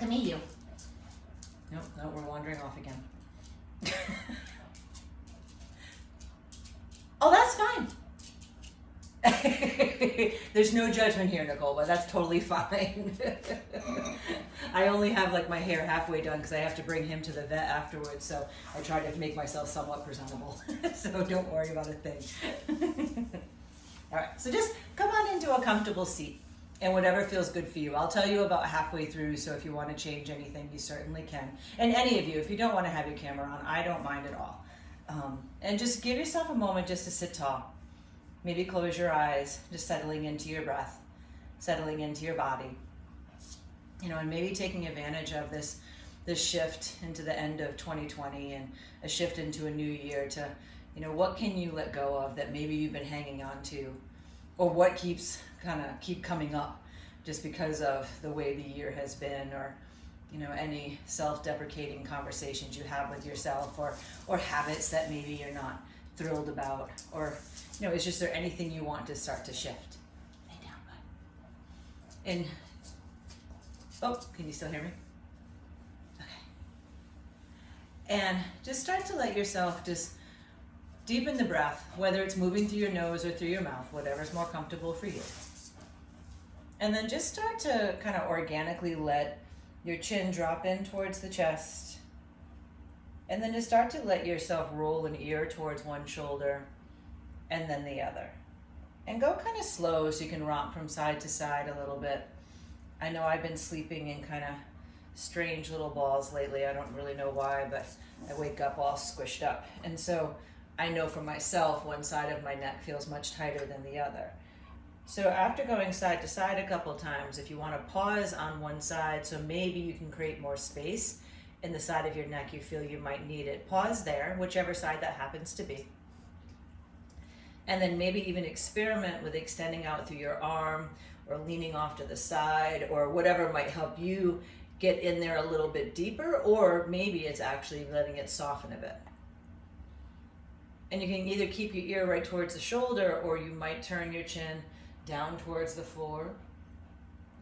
to meet you. Nope, no, we're wandering off again. Oh, that's fine. There's no judgment here, Nicole, but that's totally fine. I only have like my hair halfway done because I have to bring him to the vet afterwards, so I try to make myself somewhat presentable. So don't worry about a thing. All right, so just come on into a comfortable seat and whatever feels good for you. I'll tell you about halfway through, so if you want to change anything, you certainly can. And any of you, if you don't want to have your camera on, I don't mind at all. And just give yourself a moment just to sit tall. Maybe close your eyes, just settling into your breath, settling into your body. You know, and maybe taking advantage of this shift into the end of 2020 and a shift into a new year to, you know, what can you let go of that maybe you've been hanging on to, or what keep coming up just because of the way the year has been, or, you know, any self-deprecating conversations you have with yourself, or habits that maybe you're not thrilled about, or, you know, is just there anything you want to start to shift? Lay down, bud. And, oh, can you still hear me? Okay. And just start to let yourself just deepen the breath, whether it's moving through your nose or through your mouth, whatever's more comfortable for you. And then just start to kind of organically let your chin drop in towards the chest. And then just start to let yourself roll an ear towards one shoulder and then the other. And go kind of slow so you can romp from side to side a little bit. I know I've been sleeping in kind of strange little balls lately. I don't really know why, but I wake up all squished up. And so I know for myself, one side of my neck feels much tighter than the other. So after going side to side a couple times, if you want to pause on one side, so maybe you can create more space in the side of your neck you feel you might need it, pause there, whichever side that happens to be. And then maybe even experiment with extending out through your arm or leaning off to the side or whatever might help you get in there a little bit deeper, or maybe it's actually letting it soften a bit. And you can either keep your ear right towards the shoulder, or you might turn your chin down towards the floor.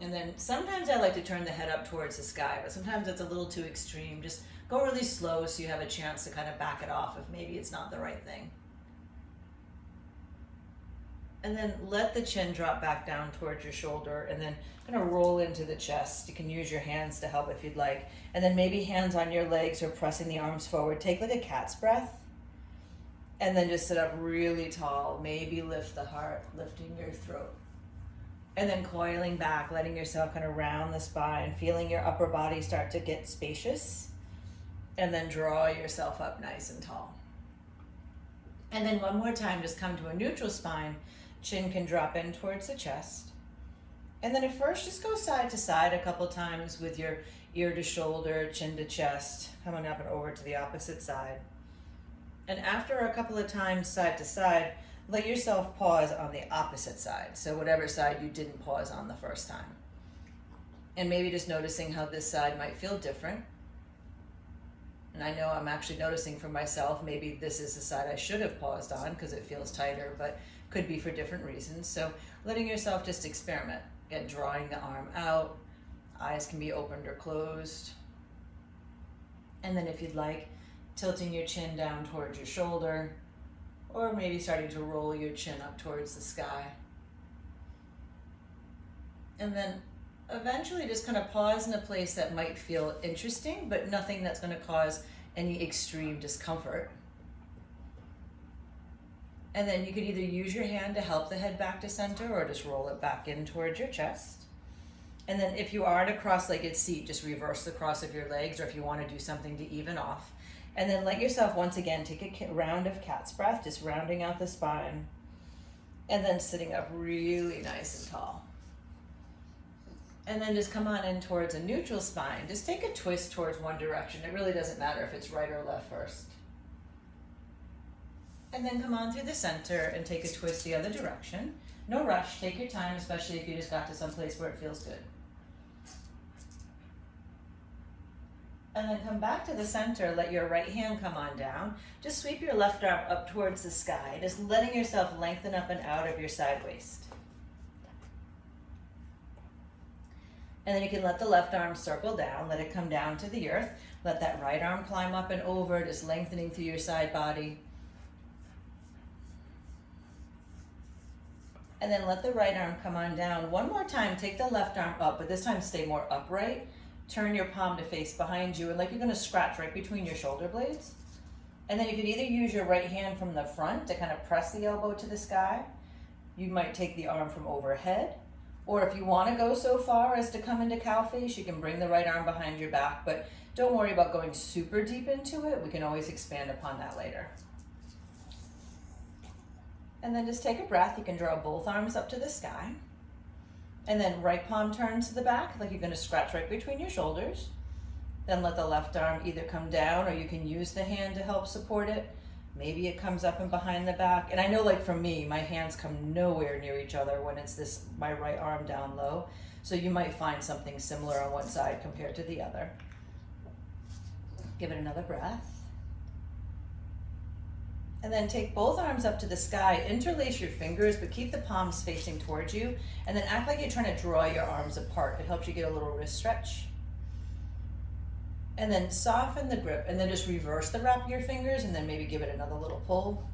And then sometimes I like to turn the head up towards the sky, but sometimes it's a little too extreme. Just go really slow so you have a chance to kind of back it off if maybe it's not the right thing. And then let the chin drop back down towards your shoulder, and then kind of roll into the chest. You can use your hands to help if you'd like. And then maybe hands on your legs or pressing the arms forward. Take like a cat's breath. And then just sit up really tall. Maybe lift the heart, lifting your throat. And then coiling back, letting yourself kind of round the spine, feeling your upper body start to get spacious. And then draw yourself up nice and tall. And then one more time, just come to a neutral spine. Chin can drop in towards the chest. And then at first, just go side to side a couple times with your ear to shoulder, chin to chest, coming up and over to the opposite side. And after a couple of times side to side, let yourself pause on the opposite side. So whatever side you didn't pause on the first time. And maybe just noticing how this side might feel different. And I know I'm actually noticing for myself, maybe this is the side I should have paused on because it feels tighter, but could be for different reasons. So letting yourself just experiment. Again, drawing the arm out. Eyes can be opened or closed. And then if you'd like, tilting your chin down towards your shoulder, or maybe starting to roll your chin up towards the sky. And then eventually just kind of pause in a place that might feel interesting, but nothing that's going to cause any extreme discomfort. And then you could either use your hand to help the head back to center, or just roll it back in towards your chest. And then if you are in a cross-legged seat, just reverse the cross of your legs, or if you want to do something to even off. And then let yourself once again take a round of cat's breath, just rounding out the spine. And then sitting up really nice and tall. And then just come on in towards a neutral spine. Just take a twist towards one direction. It really doesn't matter if it's right or left first. And then come on through the center and take a twist the other direction. No rush, take your time, especially if you just got to some place where it feels good. And then come back to the center, let your right hand come on down. Just sweep your left arm up towards the sky, just letting yourself lengthen up and out of your side waist. And then you can let the left arm circle down, let it come down to the earth. Let that right arm climb up and over, just lengthening through your side body. And then let the right arm come on down. One more time, take the left arm up, but this time stay more upright. Turn your palm to face behind you, and like you're gonna scratch right between your shoulder blades. And then you can either use your right hand from the front to kind of press the elbow to the sky. You might take the arm from overhead. Or if you want to go so far as to come into cow face, you can bring the right arm behind your back, but don't worry about going super deep into it. We can always expand upon that later. And then just take a breath. You can draw both arms up to the sky. And then right palm turns to the back, like you're going to scratch right between your shoulders. Then let the left arm either come down, or you can use the hand to help support it. Maybe it comes up and behind the back. And I know, like for me, my hands come nowhere near each other when it's my right arm down low. So you might find something similar on one side compared to the other. Give it another breath. And then take both arms up to the sky, interlace your fingers, but keep the palms facing towards you. And then act like you're trying to draw your arms apart. It helps you get a little wrist stretch. And then soften the grip, and then just reverse the wrap of your fingers, and then maybe give it another little pull.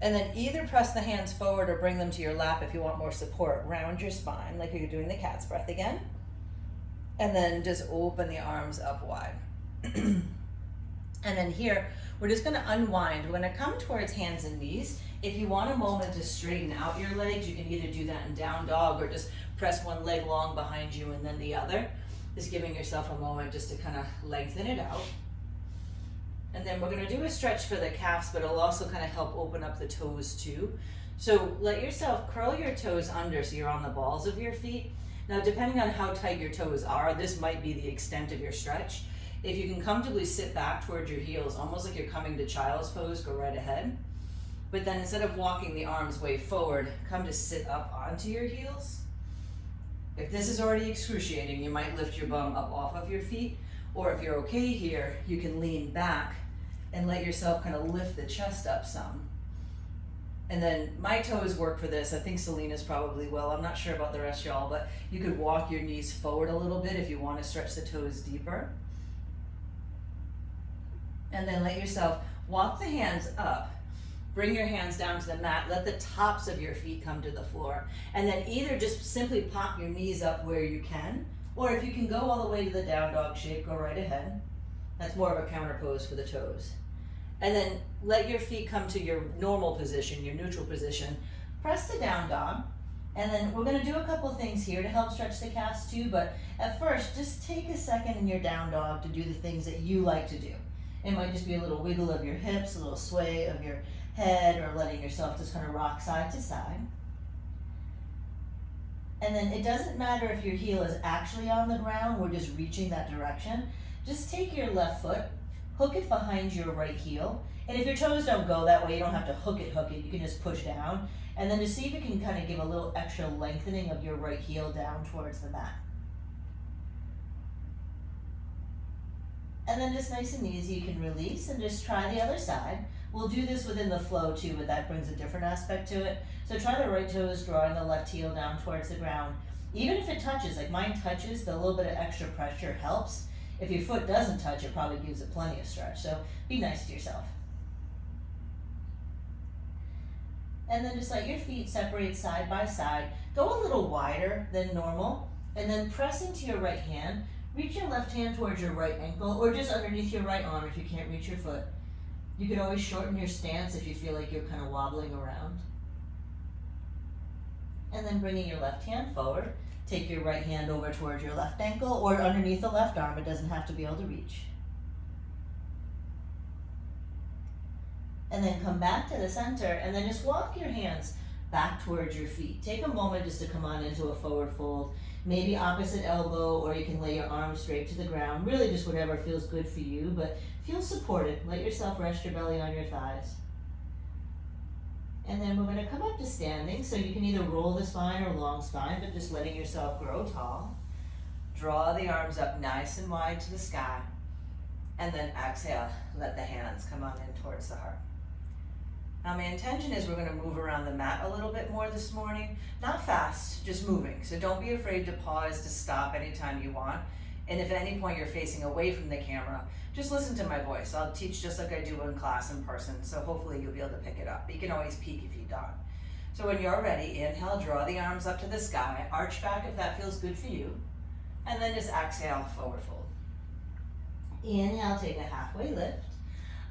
And then either press the hands forward or bring them to your lap if you want more support. Round your spine like you're doing the cat's breath again. And then just open the arms up wide. And then here, we're just gonna unwind. We're gonna come towards hands and knees. If you want a moment to straighten out your legs, you can either do that in down dog or just press one leg long behind you and then the other. Just giving yourself a moment just to kind of lengthen it out. And then we're gonna do a stretch for the calves, but it'll also kind of help open up the toes too. So let yourself curl your toes under so you're on the balls of your feet. Now, depending on how tight your toes are, this might be the extent of your stretch. If you can comfortably sit back towards your heels, almost like you're coming to child's pose, go right ahead. But then instead of walking the arms way forward, come to sit up onto your heels. If this is already excruciating, you might lift your bum up off of your feet, or if you're okay here, you can lean back and let yourself kind of lift the chest up some. And then my toes work for this. I think Selena's probably will. I'm not sure about the rest of y'all, but you could walk your knees forward a little bit if you want to stretch the toes deeper. And then let yourself walk the hands up. Bring your hands down to the mat. Let the tops of your feet come to the floor. And then either just simply pop your knees up where you can, or if you can go all the way to the down dog shape, go right ahead. That's more of a counter pose for the toes. And then let your feet come to your normal position, your neutral position. Press the down dog. And then we're gonna do a couple of things here to help stretch the calves too, but at first, just take a second in your down dog to do the things that you like to do. It might just be a little wiggle of your hips, a little sway of your head, or letting yourself just kind of rock side to side. And then it doesn't matter if your heel is actually on the ground, we're just reaching that direction. Just take your left foot, hook it behind your right heel, and if your toes don't go that way, you don't have to hook it, you can just push down, and then just see if you can kind of give a little extra lengthening of your right heel down towards the mat. And then just nice and easy, you can release and just try the other side. We'll do this within the flow too, but that brings a different aspect to it. So try the right toes, drawing the left heel down towards the ground. Even if it touches, like mine touches, the little bit of extra pressure helps. If your foot doesn't touch, it probably gives it plenty of stretch. So be nice to yourself. And then just let your feet separate side by side. Go a little wider than normal, and then press into your right hand. Reach your left hand towards your right ankle, or just underneath your right arm if you can't reach your foot. You can always shorten your stance if you feel like you're kind of wobbling around. And then bringing your left hand forward, take your right hand over towards your left ankle or underneath the left arm. It doesn't have to be able to reach. And then come back to the center and then just walk your hands back towards your feet. Take a moment just to come on into a forward fold, maybe opposite elbow, or you can lay your arms straight to the ground. Really just whatever feels good for you, but feel supported. Let yourself rest your belly on your thighs. And then we're gonna come up to standing, so you can either roll the spine or long spine, but just letting yourself grow tall. Draw the arms up nice and wide to the sky. And then exhale, let the hands come on in towards the heart. Now my intention is we're gonna move around the mat a little bit more this morning. Not fast, just moving. So don't be afraid to pause, to stop anytime you want. And if at any point you're facing away from the camera, just listen to my voice. I'll teach just like I do in class in person, so hopefully you'll be able to pick it up. But you can always peek if you don't. So when you're ready, inhale, draw the arms up to the sky, arch back if that feels good for you, and then just exhale, forward fold. Inhale, take a halfway lift.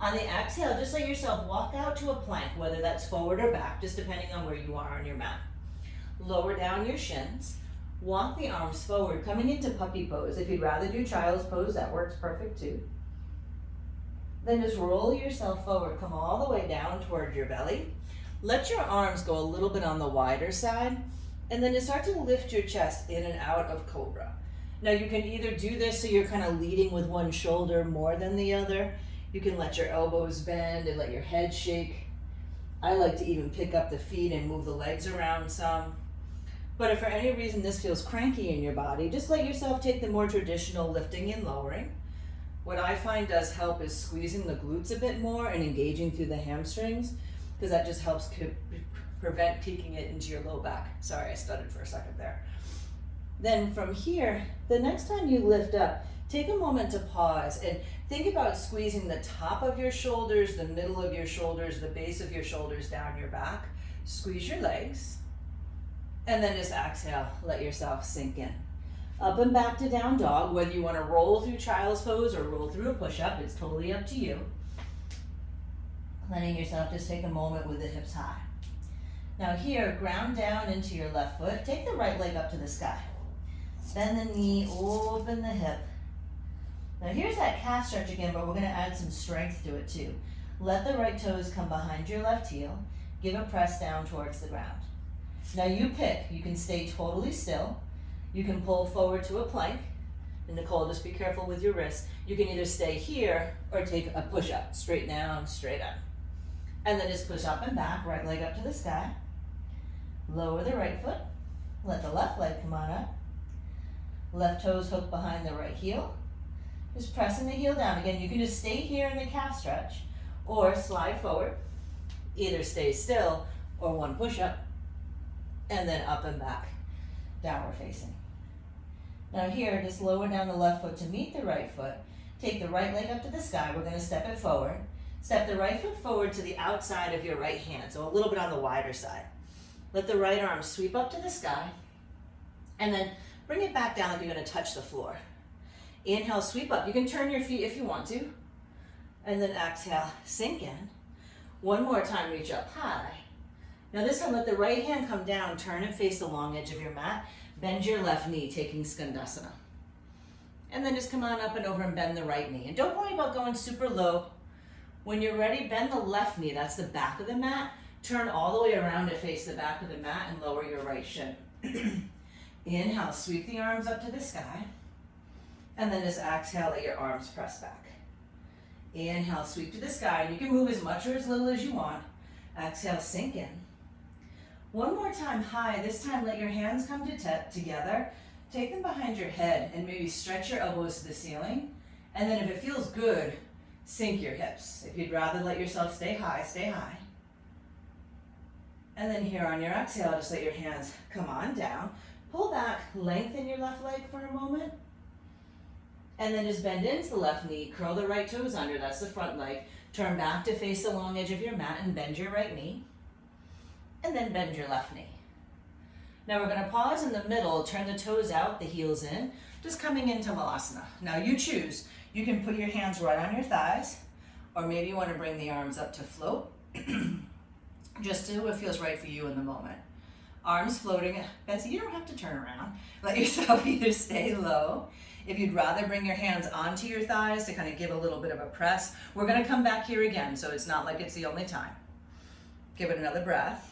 On the exhale, just let yourself walk out to a plank, whether that's forward or back, just depending on where you are on your mat. Lower down your shins. Walk the arms forward, coming into puppy pose. If you'd rather do child's pose, that works perfect too. Then just roll yourself forward, come all the way down toward your belly. Let your arms go a little bit on the wider side, and then just start to lift your chest in and out of cobra. Now you can either do this so you're kind of leading with one shoulder more than the other. You can let your elbows bend and let your head shake. I like to even pick up the feet and move the legs around some. But if for any reason this feels cranky in your body, just let yourself take the more traditional lifting and lowering. What I find does help is squeezing the glutes a bit more and engaging through the hamstrings, because that just helps prevent peeking it into your low back. Sorry, I stuttered for a second there. Then from here, the next time you lift up, take a moment to pause and think about squeezing the top of your shoulders, the middle of your shoulders, the base of your shoulders down your back. Squeeze your legs. And then just exhale, let yourself sink in. Up and back to down dog, whether you want to roll through child's pose or roll through a push-up, it's totally up to you. Letting yourself just take a moment with the hips high. Now here, ground down into your left foot. Take the right leg up to the sky. Bend the knee, open the hip. Now here's that calf stretch again, but we're going to add some strength to it too. Let the right toes come behind your left heel. Give a press down towards the ground. Now you pick. You can stay totally still. You can pull forward to a plank. And Nicole, just be careful with your wrist. You can either stay here or take a push-up, straight down, straight up. And then just push up and back, right leg up to the sky. Lower the right foot. Let the left leg come on up. Left toes hook behind the right heel. Just pressing the heel down. Again, you can just stay here in the calf stretch or slide forward. Either stay still or one push-up. And then up and back, downward facing. Now here, just lower down the left foot to meet the right foot. Take the right leg up to the sky. We're going to step it forward. Step the right foot forward to the outside of your right hand, so a little bit on the wider side. Let the right arm sweep up to the sky, and then bring it back down like you're going to touch the floor. Inhale, sweep up. You can turn your feet if you want to. And then exhale, sink in. One more time, reach up high. Now this time, let the right hand come down, turn and face the long edge of your mat. Bend your left knee, taking Skandasana. And then just come on up and over and bend the right knee. And don't worry about going super low. When you're ready, bend the left knee, that's the back of the mat. Turn all the way around to face the back of the mat and lower your right shin. Inhale, sweep the arms up to the sky. And then just exhale, let your arms press back. Inhale, sweep to the sky. And you can move as much or as little as you want. Exhale, sink in. One more time high. This time let your hands come together. Take them behind your head and maybe stretch your elbows to the ceiling. And then if it feels good, sink your hips. If you'd rather let yourself stay high, stay high. And then here on your exhale, just let your hands come on down. Pull back, lengthen your left leg for a moment. And then just bend into the left knee, curl the right toes under, that's the front leg. Turn back to face the long edge of your mat and bend your right knee. And then bend your left knee. Now we're going to pause in the middle, turn the toes out, the heels in, just coming into Malasana. Now you choose. You can put your hands right on your thighs, or maybe you want to bring the arms up to float. Just do what feels right for you in the moment. Arms floating. Betsy, you don't have to turn around. Let yourself either stay low. If you'd rather bring your hands onto your thighs to kind of give a little bit of a press, we're going to come back here again, so it's not like it's the only time. Give it another breath.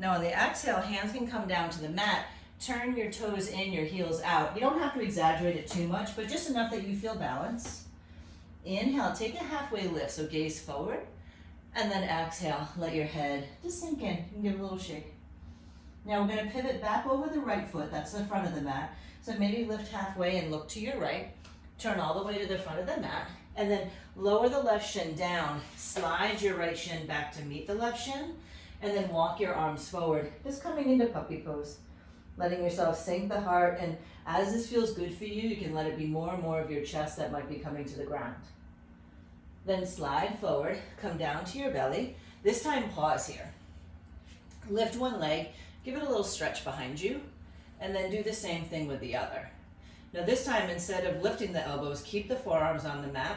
Now on the exhale, hands can come down to the mat. Turn your toes in, your heels out. You don't have to exaggerate it too much, but just enough that you feel balance. Inhale, take a halfway lift, so gaze forward. And then exhale, let your head just sink in. You can give it a little shake. Now we're going to pivot back over the right foot. That's the front of the mat. So maybe lift halfway and look to your right. Turn all the way to the front of the mat, and then lower the left shin down, slide your right shin back to meet the left shin, and then walk your arms forward, just coming into puppy pose. Letting yourself sink the heart, and as this feels good for you, you can let it be more and more of your chest that might be coming to the ground. Then slide forward, come down to your belly. This time pause here. Lift one leg, give it a little stretch behind you, and then do the same thing with the other. Now this time, instead of lifting the elbows, keep the forearms on the mat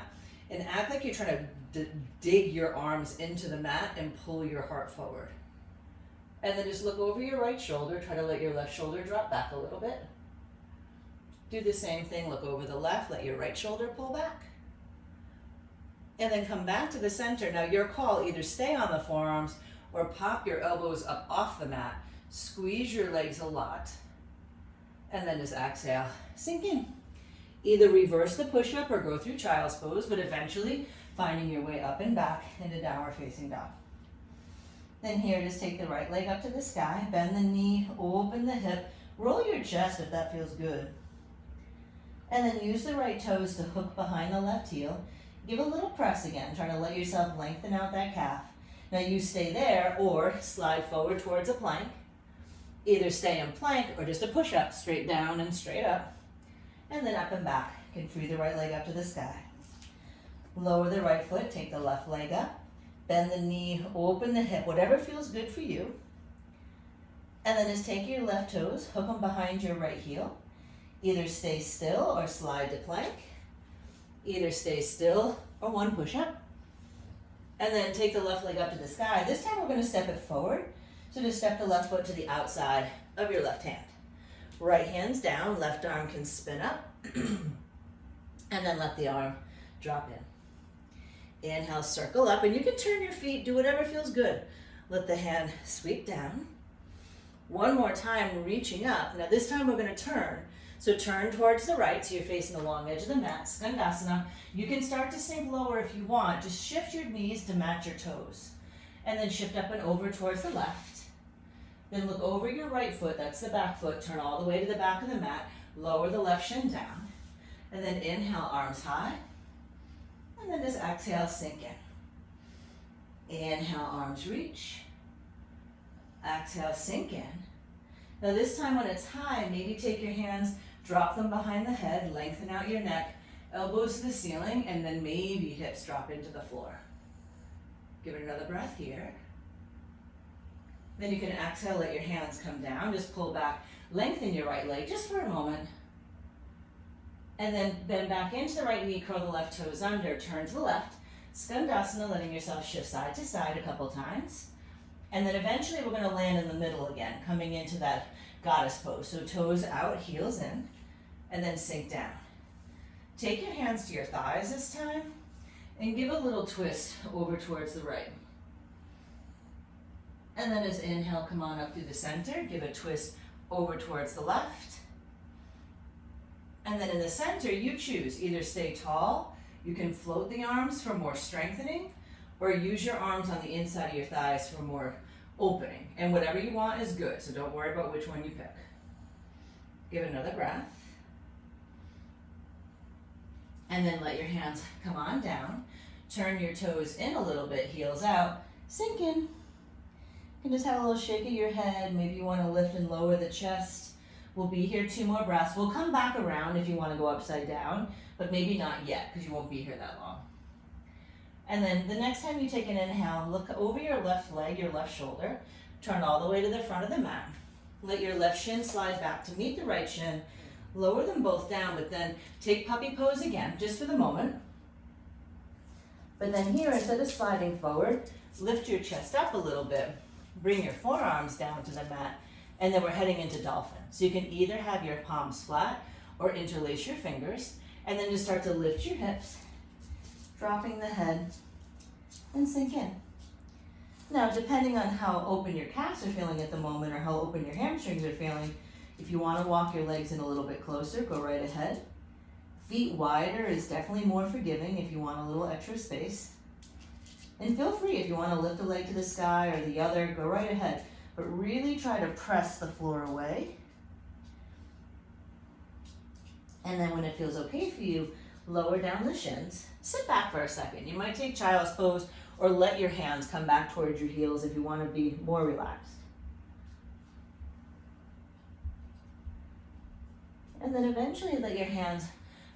and act like you're trying to dig your arms into the mat and pull your heart forward. And then just look over your right shoulder, try to let your left shoulder drop back a little bit. Do the same thing, look over the left, let your right shoulder pull back. And then come back to the center. Now your call, either stay on the forearms or pop your elbows up off the mat. Squeeze your legs a lot. And then just exhale, sink in. Either reverse the push-up or go through child's pose, but eventually finding your way up and back into downward facing dog. Then here, just take the right leg up to the sky, bend the knee, open the hip, roll your chest if that feels good. And then use the right toes to hook behind the left heel. Give a little press again, trying to let yourself lengthen out that calf. Now you stay there or slide forward towards a plank. Either stay in plank or just a push-up, straight down and straight up. And then up and back. You can free the right leg up to the sky. Lower the right foot, take the left leg up. Bend the knee, open the hip, whatever feels good for you. And then just take your left toes, hook them behind your right heel. Either stay still or slide to plank. Either stay still or one push-up. And then take the left leg up to the sky. This time we're going to step it forward. So just step the left foot to the outside of your left hand. Right hand's down, left arm can spin up. And then let the arm drop in. Inhale, circle up, and you can turn your feet, do whatever feels good. Let the hand sweep down. One more time, reaching up. Now this time we're going to turn. So turn towards the right, so you're facing the long edge of the mat, Skandasana. You can start to sink lower if you want. Just shift your knees to match your toes. And then shift up and over towards the left. Then look over your right foot, that's the back foot. Turn all the way to the back of the mat. Lower the left shin down. And then inhale, arms high. And then just exhale, sink in. Inhale, arms reach. Exhale, sink in. Now this time when it's high, maybe take your hands, drop them behind the head, lengthen out your neck, elbows to the ceiling, and then maybe hips drop into the floor. Give it another breath here. Then you can exhale, let your hands come down, just pull back, lengthen your right leg just for a moment. And then bend back into the right knee, curl the left toes under, turn to the left. Skandasana, letting yourself shift side to side a couple times. And then eventually we're going to land in the middle again, coming into that goddess pose. So toes out, heels in, and then sink down. Take your hands to your thighs this time, and give a little twist over towards the right. And then just inhale, come on up through the center, give a twist over towards the left. And then in the center, you choose, either stay tall, you can float the arms for more strengthening, or use your arms on the inside of your thighs for more opening. And whatever you want is good, so don't worry about which one you pick. Give another breath. And then let your hands come on down. Turn your toes in a little bit, heels out, sink in. You can just have a little shake of your head. Maybe you want to lift and lower the chest. We'll be here 2 more breaths. We'll come back around if you want to go upside down, but maybe not yet because you won't be here that long. And then the next time you take an inhale, look over your left leg, your left shoulder. Turn all the way to the front of the mat. Let your left shin slide back to meet the right shin. Lower them both down, but then take puppy pose again, just for the moment. But then here, instead of sliding forward, lift your chest up a little bit. Bring your forearms down to the mat, and then we're heading into dolphin. So you can either have your palms flat or interlace your fingers, and then just start to lift your hips, dropping the head, and sink in. Now, depending on how open your calves are feeling at the moment or how open your hamstrings are feeling, if you want to walk your legs in a little bit closer, go right ahead. Feet wider is definitely more forgiving if you want a little extra space. And feel free if you want to lift a leg to the sky or the other, go right ahead. But really try to press the floor away. And then when it feels okay for you, lower down the shins, sit back for a second. You might take child's pose or let your hands come back towards your heels if you want to be more relaxed. And then eventually let your hands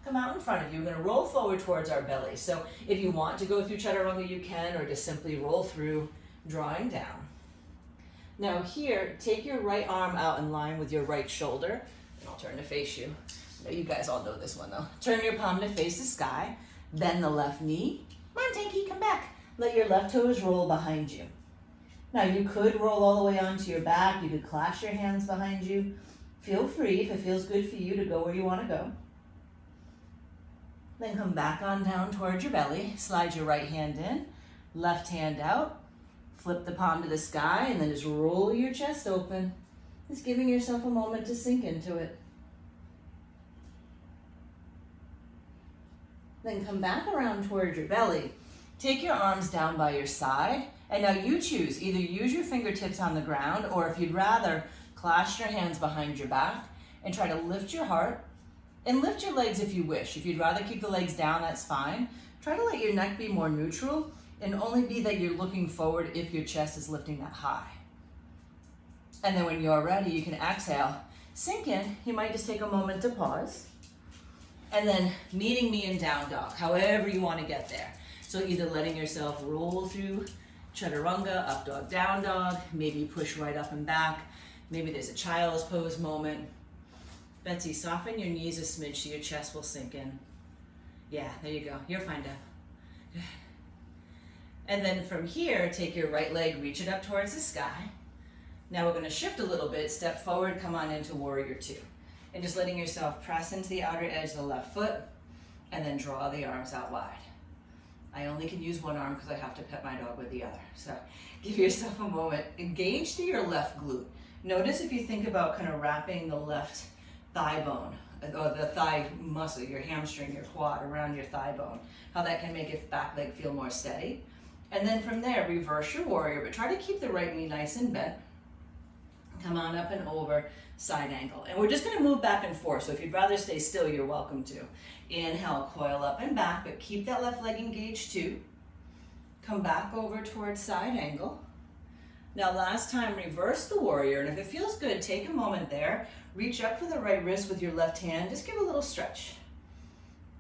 come out in front of you. We're going to roll forward towards our belly. So if you want to go through chaturanga, you can, or just simply roll through, drawing down. Now here, take your right arm out in line with your right shoulder, and I'll turn to face you. I know you guys all know this one though. Turn your palm to face the sky, bend the left knee. Come on, Tanky, come back. Let your left toes roll behind you. Now you could roll all the way onto your back. You could clasp your hands behind you. Feel free, if it feels good for you, to go where you want to go. Then come back on down towards your belly. Slide your right hand in, left hand out. Flip the palm to the sky and then just roll your chest open. Just giving yourself a moment to sink into it. Then come back around towards your belly. Take your arms down by your side. And now you choose, either use your fingertips on the ground, or if you'd rather, clasp your hands behind your back and try to lift your heart and lift your legs if you wish. If you'd rather keep the legs down, that's fine. Try to let your neck be more neutral and only be that you're looking forward if your chest is lifting that high. And then when you're ready, you can exhale, sink in. You might just take a moment to pause. And then meeting me in down dog, however you want to get there. So either letting yourself roll through chaturanga, up dog, down dog, maybe push right up and back. Maybe there's a child's pose moment. Betsy, soften your knees a smidge so your chest will sink in. Yeah, there you go. You're fine, Deb. And then from here, take your right leg, reach it up towards the sky. Now we're going to shift a little bit, step forward, come on into warrior two. And just letting yourself press into the outer edge of the left foot and then draw the arms out wide. I only can use one arm because I have to pet my dog with the other. So give yourself a moment. Engage to your left glute. Notice if you think about kind of wrapping the left thigh bone, or the thigh muscle, your hamstring, your quad, around your thigh bone, how that can make your back leg feel more steady. And then from there, reverse your warrior, but try to keep the right knee nice and bent. Come on up and over, side angle. And we're just gonna move back and forth, so if you'd rather stay still, you're welcome to. Inhale, coil up and back, but keep that left leg engaged too. Come back over towards side angle. Now last time, reverse the warrior, and if it feels good, take a moment there. Reach up for the right wrist with your left hand, just give a little stretch.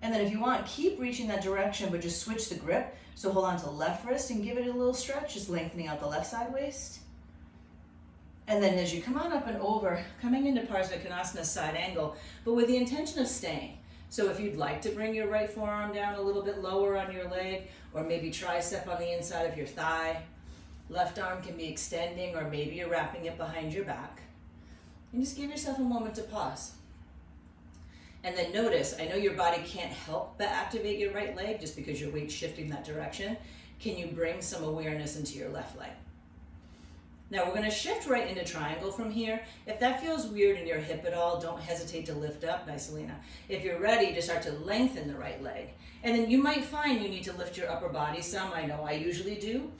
And then if you want, keep reaching that direction, but just switch the grip. So hold on to the left wrist and give it a little stretch, just lengthening out the left side waist. And then as you come on up and over, coming into Parsvakonasana side angle, but with the intention of staying. So if you'd like to bring your right forearm down a little bit lower on your leg, or maybe tricep on the inside of your thigh, left arm can be extending, or maybe you're wrapping it behind your back. And just give yourself a moment to pause. And then notice, I know your body can't help but activate your right leg just because your weight's shifting that direction. Can you bring some awareness into your left leg? Now we're going to shift right into triangle from here. If that feels weird in your hip at all, don't hesitate to lift up. Nice, Alina. If you're ready, to start to lengthen the right leg. And then you might find you need to lift your upper body some. I know I usually do.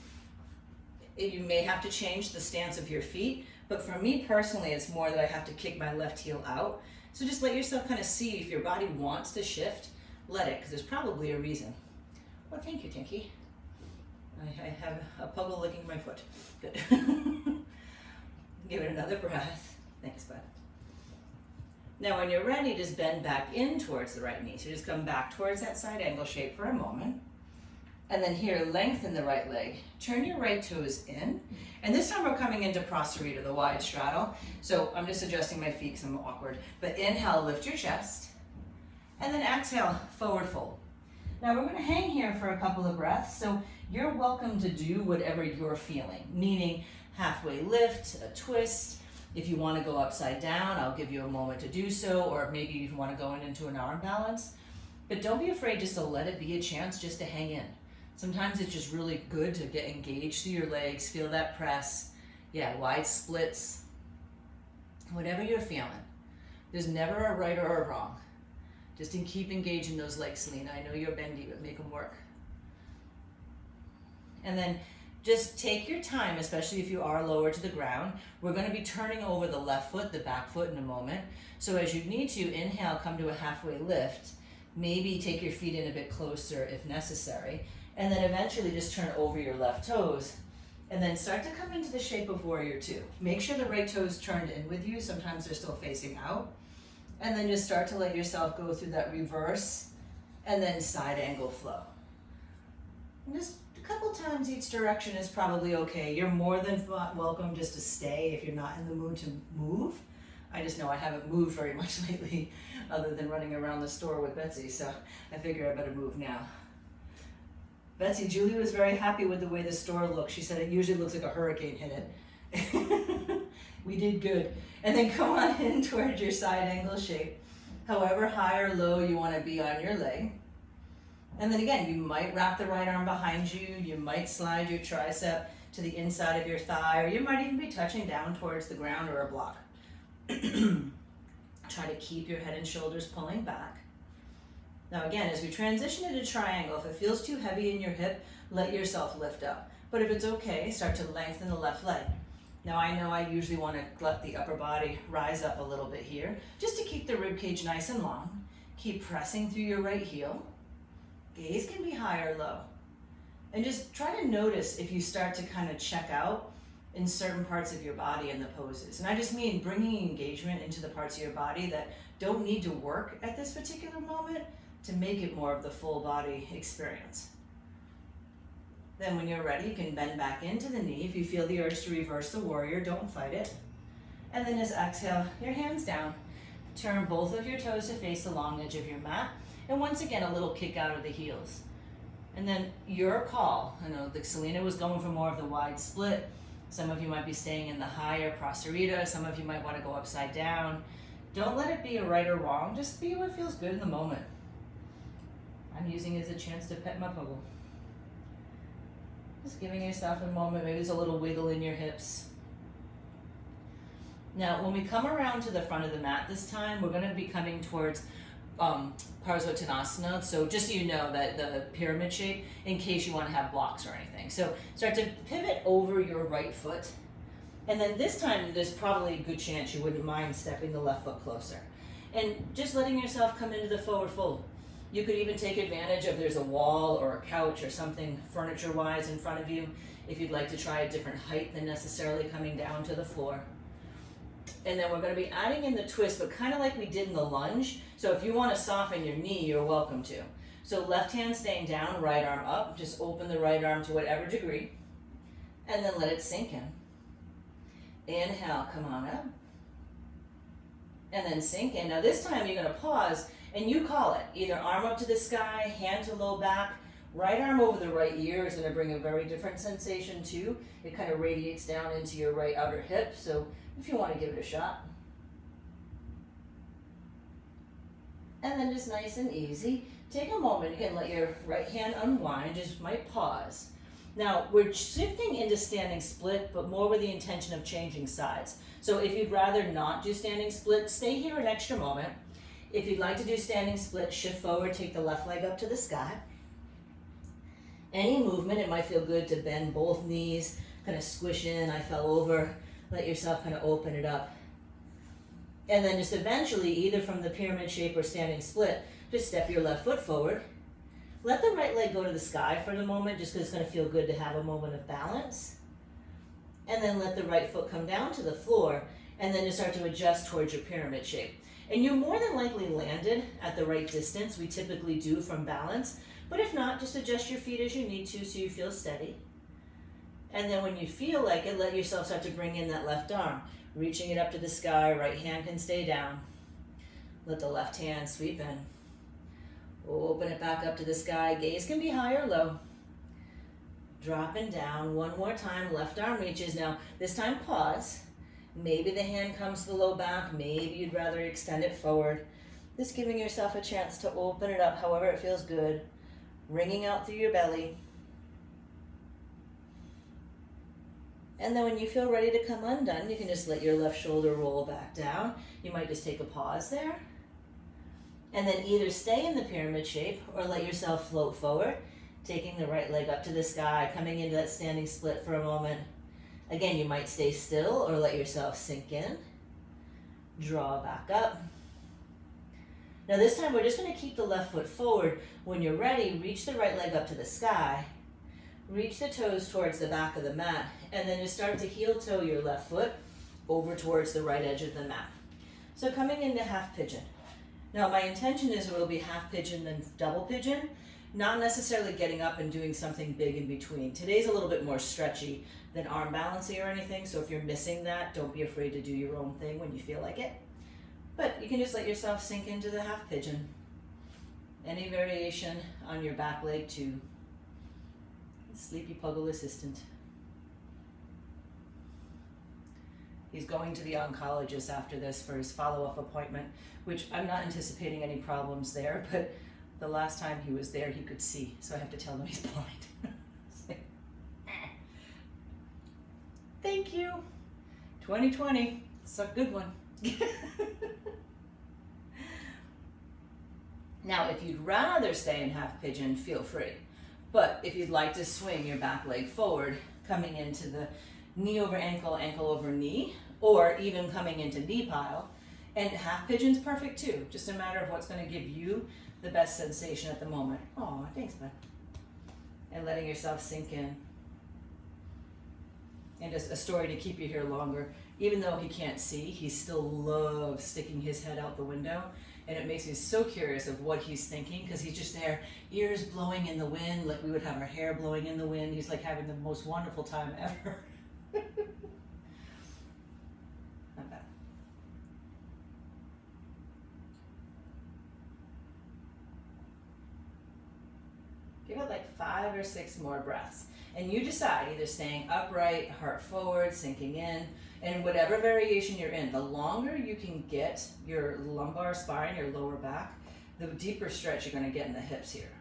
You may have to change the stance of your feet, but for me personally, it's more that I have to kick my left heel out. So just let yourself kind of see if your body wants to shift, let it, because there's probably a reason. Well, thank you, Tinky. I have a puggle licking my foot. Good. Give it another breath. Thanks, bud. Now when you're ready, just bend back in towards the right knee. So just come back towards that side angle shape for a moment. And then here, lengthen the right leg. Turn your right toes in. And this time we're coming into Prasarita, the wide straddle. So I'm just adjusting my feet because I'm awkward. But inhale, lift your chest. And then exhale, forward fold. Now we're going to hang here for a couple of breaths. So you're welcome to do whatever you're feeling, meaning halfway lift, a twist. If you want to go upside down, I'll give you a moment to do so, or maybe you even want to go into an arm balance. But don't be afraid just to let it be a chance just to hang in. Sometimes it's just really good to get engaged through your legs, feel that press. Yeah, wide splits. Whatever you're feeling. There's never a right or a wrong. Just keep engaging those legs, Selena. I know you're bendy, but make them work. And then just take your time, especially if you are lower to the ground. We're going to be turning over the left foot, the back foot in a moment. So as you need to, inhale, come to a halfway lift. Maybe take your feet in a bit closer if necessary, and then eventually just turn over your left toes, and then start to come into the shape of warrior two. Make sure the right toes turned in with you. Sometimes they're still facing out. And then just start to let yourself go through that reverse and then side angle flow. And just a couple times each direction is probably okay. You're more than welcome just to stay if you're not in the mood to move. I just know I haven't moved very much lately other than running around the store with Betsy, so I figure I better move now. Betsy, Julie was very happy with the way the store looks. She said it usually looks like a hurricane hit it. We did good. And then come on in towards your side angle shape. However high or low you want to be on your leg. And then again, you might wrap the right arm behind you. You might slide your tricep to the inside of your thigh, or you might even be touching down towards the ground or a block. Try to keep your head and shoulders pulling back. Now again, as we transition into triangle, if it feels too heavy in your hip, let yourself lift up. But if it's okay, start to lengthen the left leg. Now I know I usually want to let the upper body rise up a little bit here, just to keep the rib cage nice and long. Keep pressing through your right heel. Gaze can be high or low. And just try to notice if you start to kind of check out in certain parts of your body and the poses. And I just mean bringing engagement into the parts of your body that don't need to work at this particular moment to make it more of the full body experience. Then when you're ready, you can bend back into the knee. If you feel the urge to reverse the warrior, don't fight it. And then just exhale, your hands down. Turn both of your toes to face the long edge of your mat. And once again, a little kick out of the heels. And then your call. I know that Selena was going for more of the wide split. Some of you might be staying in the higher prosterita. Some of you might want to go upside down. Don't let it be a right or wrong. Just be what feels good in the moment. I'm using it as a chance to pet my puggle. Just giving yourself a moment. Maybe there's a little wiggle in your hips. Now, when we come around to the front of the mat this time, we're going to be coming towards Parsvottanasana. So just so you know that the pyramid shape, in case you want to have blocks or anything. So start to pivot over your right foot. And then this time, there's probably a good chance you wouldn't mind stepping the left foot closer. And just letting yourself come into the forward fold. You could even take advantage of there's a wall or a couch or something furniture-wise in front of you if you'd like to try a different height than necessarily coming down to the floor. And then we're going to be adding in the twist, but kind of like we did in the lunge. So if you want to soften your knee, you're welcome to. So left hand staying down, right arm up. Just open the right arm to whatever degree. And then let it sink in. Inhale, come on up. And then sink in. Now this time you're going to pause and you call it. Either arm up to the sky, hand to low back. Right arm over the right ear is going to bring a very different sensation too. It kind of radiates down into your right outer hip. So if you want to give it a shot. And then just nice and easy, take a moment. You can let your right hand unwind, just might pause. Now we're shifting into standing split, but more with the intention of changing sides. So if you'd rather not do standing split, stay here an extra moment. If you'd like to do standing split, shift forward, take the left leg up to the sky. Any movement, it might feel good to bend both knees, kind of squish in, I fell over. Let yourself kind of open it up. And then just eventually, either from the pyramid shape or standing split, just step your left foot forward. Let the right leg go to the sky for the moment, just because it's going to feel good to have a moment of balance. And then let the right foot come down to the floor, and then just start to adjust towards your pyramid shape. And you more than likely landed at the right distance. We typically do from balance. But if not, just adjust your feet as you need to so you feel steady. And then when you feel like it, let yourself start to bring in that left arm. Reaching it up to the sky, right hand can stay down. Let the left hand sweep in. Open it back up to the sky. Gaze can be high or low. Dropping down. One more time, left arm reaches. Now, this time pause. Maybe the hand comes to the low back. Maybe you'd rather extend it forward. Just giving yourself a chance to open it up however it feels good. Wringing out through your belly. And then when you feel ready to come undone, you can just let your left shoulder roll back down. You might just take a pause there. And then either stay in the pyramid shape or let yourself float forward, taking the right leg up to the sky, coming into that standing split for a moment. Again, you might stay still or let yourself sink in. Draw back up. Now this time we're just going to keep the left foot forward. When you're ready, reach the right leg up to the sky. Reach the toes towards the back of the mat, and then just start to heel toe your left foot over towards the right edge of the mat. So coming into half pigeon. Now my intention is it will be half pigeon then double pigeon, not necessarily getting up and doing something big in between. Today's a little bit more stretchy than arm balancing or anything, so if you're missing that, don't be afraid to do your own thing when you feel like it. But you can just let yourself sink into the half pigeon. Any variation on your back leg too. Sleepy Puggle assistant. He's going to the oncologist after this for his follow-up appointment, which I'm not anticipating any problems there, but the last time he was there he could see, so I have to tell him he's blind. Thank you. 2020, it's a good one. Now, if you'd rather stay in half pigeon, feel free. But if you'd like to swing your back leg forward, coming into the knee over ankle, ankle over knee, or even coming into knee pile, and half pigeon's perfect too. Just a matter of what's going to give you the best sensation at the moment. Oh, thanks, bud. And letting yourself sink in. And just a story to keep you here longer. Even though he can't see, he still loves sticking his head out the window. And it makes me so curious of what he's thinking, because he's just there, ears blowing in the wind, like we would have our hair blowing in the wind. He's like having the most wonderful time ever. Not bad. Give it like 5 or 6 more breaths. And you decide, either staying upright, heart forward, sinking in, and whatever variation you're in, the longer you can get your lumbar spine, your lower back, the deeper stretch you're going to get in the hips here.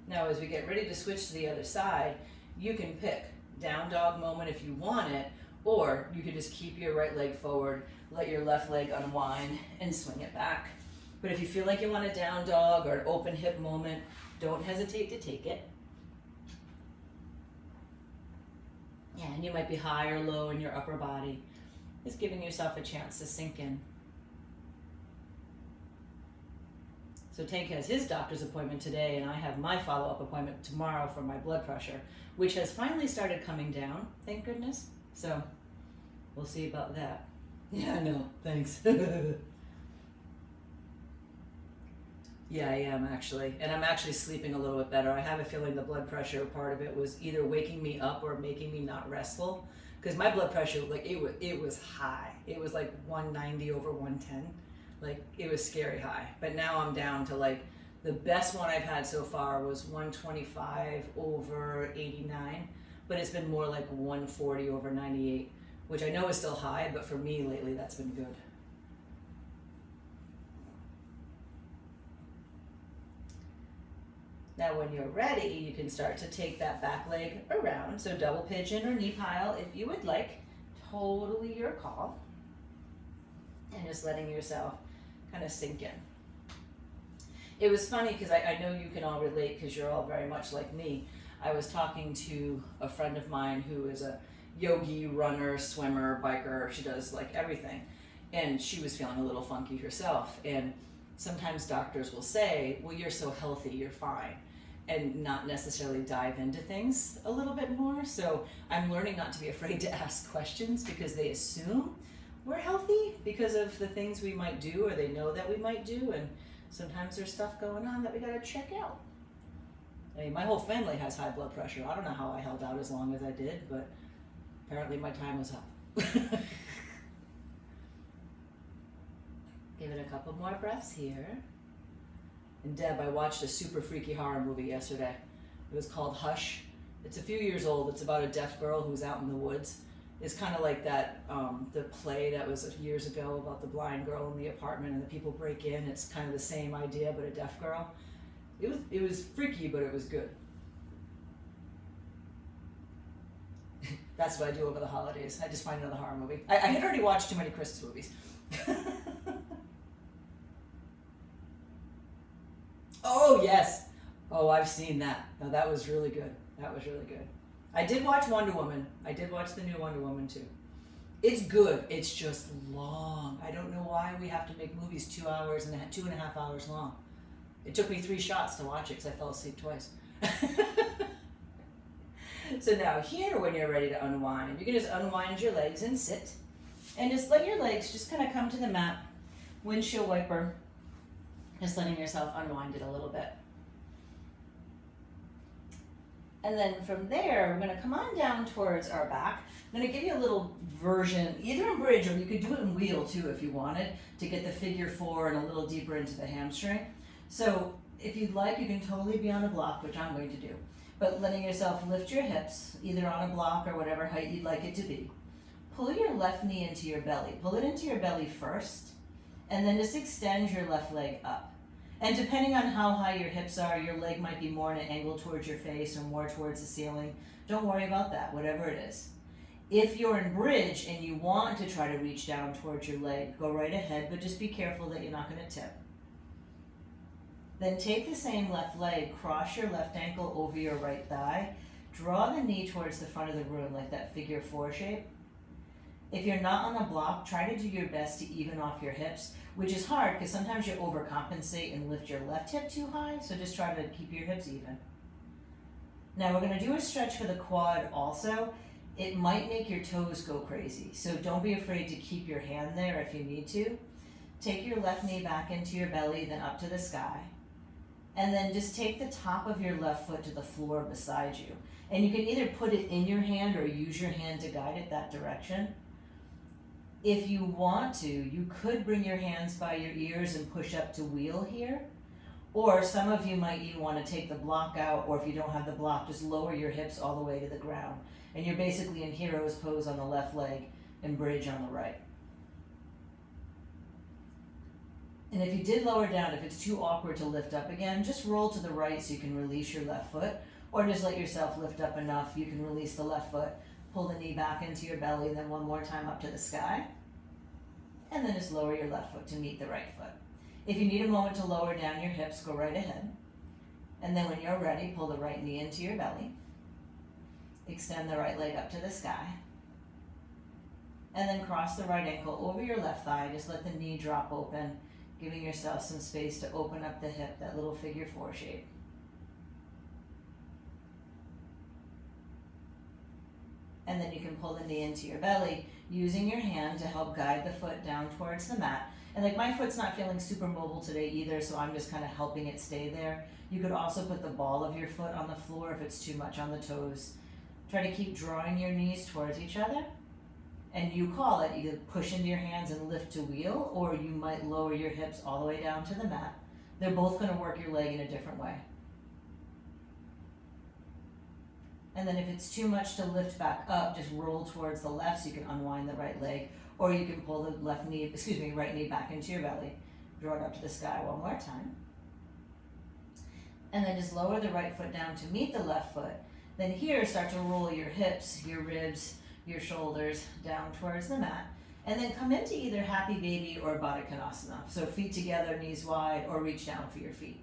Now, as we get ready to switch to the other side, you can pick down dog moment if you want it, or you can just keep your right leg forward, let your left leg unwind, and swing it back. But if you feel like you want a down dog or an open hip moment, don't hesitate to take it. Yeah, and you might be high or low in your upper body. Just giving yourself a chance to sink in. So Tank has his doctor's appointment today, and I have my follow-up appointment tomorrow for my blood pressure, which has finally started coming down, thank goodness. So we'll see about that. Yeah, I know, thanks. Yeah, I am actually. And I'm actually sleeping a little bit better. I have a feeling the blood pressure part of it was either waking me up or making me not restful. Because my blood pressure, like it was high. It was like 190 over 110. Like it was scary high. But now I'm down to like, the best one I've had so far was 125 over 89. But it's been more like 140 over 98, which I know is still high, but for me lately that's been good. Now when you're ready, you can start to take that back leg around. So double pigeon or knee pile if you would like. Totally your call. And just letting yourself kind of sink in. It was funny because I know you can all relate because you're all very much like me. I was talking to a friend of mine who is a yogi, runner, swimmer, biker. She does like everything. And she was feeling a little funky herself. And sometimes doctors will say, well, you're so healthy, you're fine, and not necessarily dive into things a little bit more. So I'm learning not to be afraid to ask questions because they assume we're healthy because of the things we might do or they know that we might do, and sometimes there's stuff going on that we gotta check out. I mean, my whole family has high blood pressure. I don't know how I held out as long as I did, but apparently my time was up. Give it a couple more breaths here. And Deb, I watched a super freaky horror movie yesterday. It was called Hush. It's a few years old. It's about a deaf girl who's out in the woods. It's kind of like that, the play that was years ago about the blind girl in the apartment and the people break in. It's kind of the same idea, but a deaf girl. It was freaky, but it was good. That's what I do over the holidays. I just find another horror movie. I had already watched too many Christmas movies. Oh, yes. Oh, I've seen that. No, that was really good. That was really good. I did watch Wonder Woman. I did watch the new Wonder Woman, too. It's good. It's just long. I don't know why we have to make movies 2 hours and 2.5 hours long. It took me 3 shots to watch it because I fell asleep twice. So now here, when you're ready to unwind, you can just unwind your legs and sit. And just let your legs just kind of come to the mat. Windshield wiper. Just letting yourself unwind it a little bit. And then from there, we're going to come on down towards our back. I'm going to give you a little version, either in bridge, or you could do it in wheel too if you wanted, to get the figure 4 and a little deeper into the hamstring. So if you'd like, you can totally be on a block, which I'm going to do. But letting yourself lift your hips, either on a block or whatever height you'd like it to be. Pull your left knee into your belly. Pull it into your belly first, and then just extend your left leg up. And depending on how high your hips are, your leg might be more in an angle towards your face or more towards the ceiling. Don't worry about that, whatever it is. If you're in bridge and you want to try to reach down towards your leg, go right ahead, but just be careful that you're not going to tip. Then take the same left leg, cross your left ankle over your right thigh, draw the knee towards the front of the room like that figure 4 shape. If you're not on a block, try to do your best to even off your hips, which is hard because sometimes you overcompensate and lift your left hip too high, so just try to keep your hips even. Now we're going to do a stretch for the quad also. It might make your toes go crazy, so don't be afraid to keep your hand there if you need to. Take your left knee back into your belly, then up to the sky. And then just take the top of your left foot to the floor beside you. And you can either put it in your hand or use your hand to guide it that direction. If you want to, you could bring your hands by your ears and push up to wheel here. Or some of you might even want to take the block out, or if you don't have the block, just lower your hips all the way to the ground. And you're basically in hero's pose on the left leg and bridge on the right. And if you did lower down, if it's too awkward to lift up again, just roll to the right so you can release your left foot, or just let yourself lift up enough you can release the left foot, pull the knee back into your belly, and then one more time up to the sky. And then just lower your left foot to meet the right foot. If you need a moment to lower down your hips, go right ahead. And then when you're ready, pull the right knee into your belly. Extend the right leg up to the sky. And then cross the right ankle over your left thigh. Just let the knee drop open, giving yourself some space to open up the hip, that little figure 4 shape. And then you can pull the knee into your belly, using your hand to help guide the foot down towards the mat. And like my foot's not feeling super mobile today either, so I'm just kind of helping it stay there. You could also put the ball of your foot on the floor if it's too much on the toes. Try to keep drawing your knees towards each other. And you call it, either push into your hands and lift to wheel, or you might lower your hips all the way down to the mat. They're both going to work your leg in a different way. And then if it's too much to lift back up, just roll towards the left so you can unwind the right leg, or you can pull the right knee back into your belly. Draw it up to the sky one more time. And then just lower the right foot down to meet the left foot. Then here, start to roll your hips, your ribs, your shoulders down towards the mat. And then come into either Happy Baby or Baddha Konasana. So feet together, knees wide, or reach down for your feet.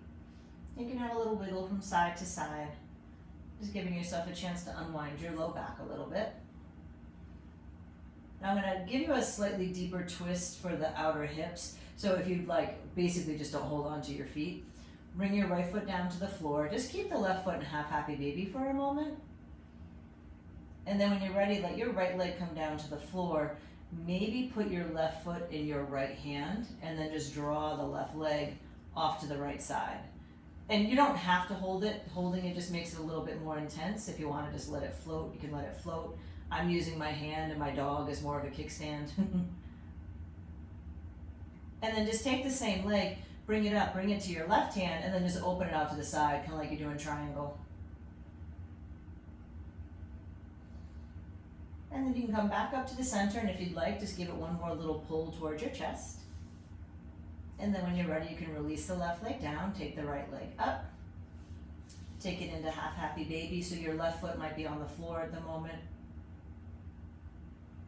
You can have a little wiggle from side to side. Just giving yourself a chance to unwind your low back a little bit. Now I'm going to give you a slightly deeper twist for the outer hips. So if you'd like, basically just don't hold on to your feet. Bring your right foot down to the floor. Just keep the left foot in half Happy Baby for a moment. And then when you're ready, let your right leg come down to the floor. Maybe put your left foot in your right hand and then just draw the left leg off to the right side. And you don't have to hold it. Holding it just makes it a little bit more intense. If you want to just let it float, you can let it float. I'm using my hand and my dog as more of a kickstand. And then just take the same leg, bring it up, bring it to your left hand, and then just open it out to the side, kind of like you're doing triangle. And then you can come back up to the center, and if you'd like, just give it one more little pull towards your chest. And then when you're ready, you can release the left leg down, take the right leg up. Take it into half Happy Baby, so your left foot might be on the floor at the moment.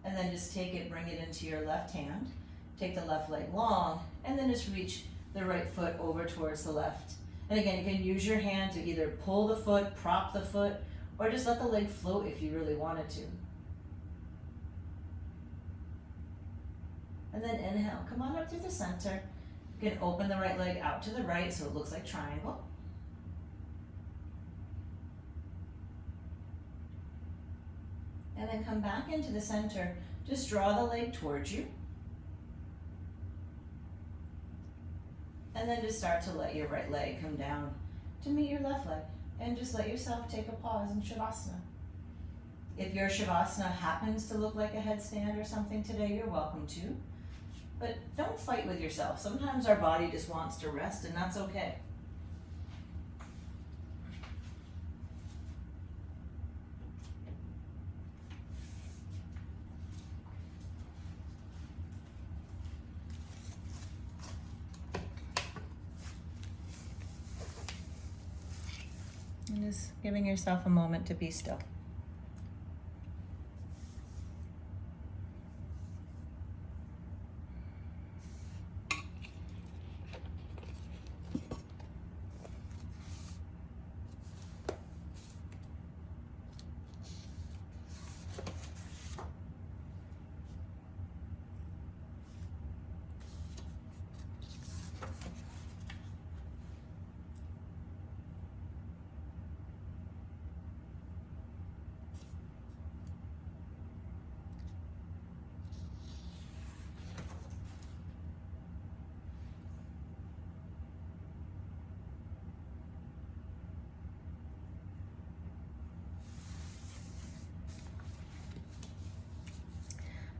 And then just take it, bring it into your left hand. Take the left leg long, and then just reach the right foot over towards the left. And again, you can use your hand to either pull the foot, prop the foot, or just let the leg float if you really wanted to. And then inhale, come on up through the center. You can open the right leg out to the right so it looks like triangle. And then come back into the center. Just draw the leg towards you. And then just start to let your right leg come down to meet your left leg. And just let yourself take a pause in Shavasana. If your Shavasana happens to look like a headstand or something today, you're welcome to. But don't fight with yourself. Sometimes our body just wants to rest, and that's okay. And just giving yourself a moment to be still.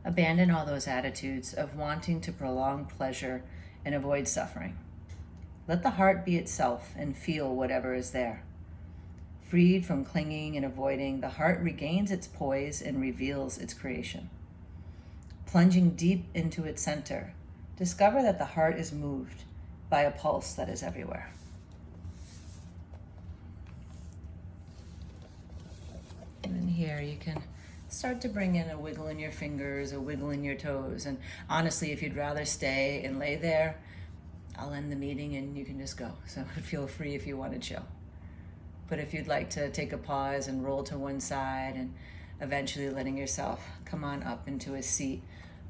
Abandon all those attitudes of wanting to prolong pleasure and avoid suffering. Let the heart be itself and feel whatever is there. Freed from clinging and avoiding, the heart regains its poise and reveals its creation. Plunging deep into its center, discover that the heart is moved by a pulse that is everywhere. And then here you can start to bring in a wiggle in your fingers, a wiggle in your toes. And honestly, if you'd rather stay and lay there, I'll end the meeting and you can just go. So feel free if you want to chill. But if you'd like to take a pause and roll to one side and eventually letting yourself come on up into a seat.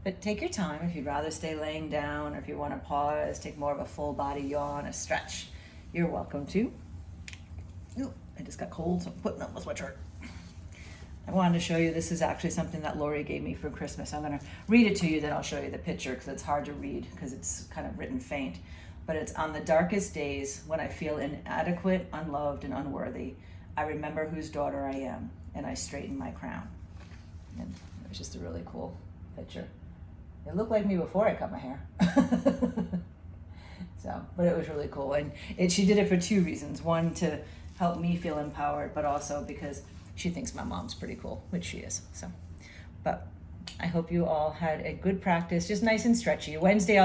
But take your time if you'd rather stay laying down, or if you want to pause, take more of a full body yawn, a stretch, you're welcome to. Ooh, I just got cold, so I'm putting up my sweatshirt. I wanted to show you, this is actually something that Lori gave me for Christmas. I'm going to read it to you, then I'll show you the picture because it's hard to read because it's kind of written faint. But it's on the darkest days when I feel inadequate, unloved, and unworthy. I remember whose daughter I am, and I straighten my crown. And it was just a really cool picture. It looked like me before I cut my hair. But it was really cool. And she did it for two reasons. One, to help me feel empowered, but also because she thinks my mom's pretty cool, which she is. But I hope you all had a good practice, just nice and stretchy. Wednesday I'll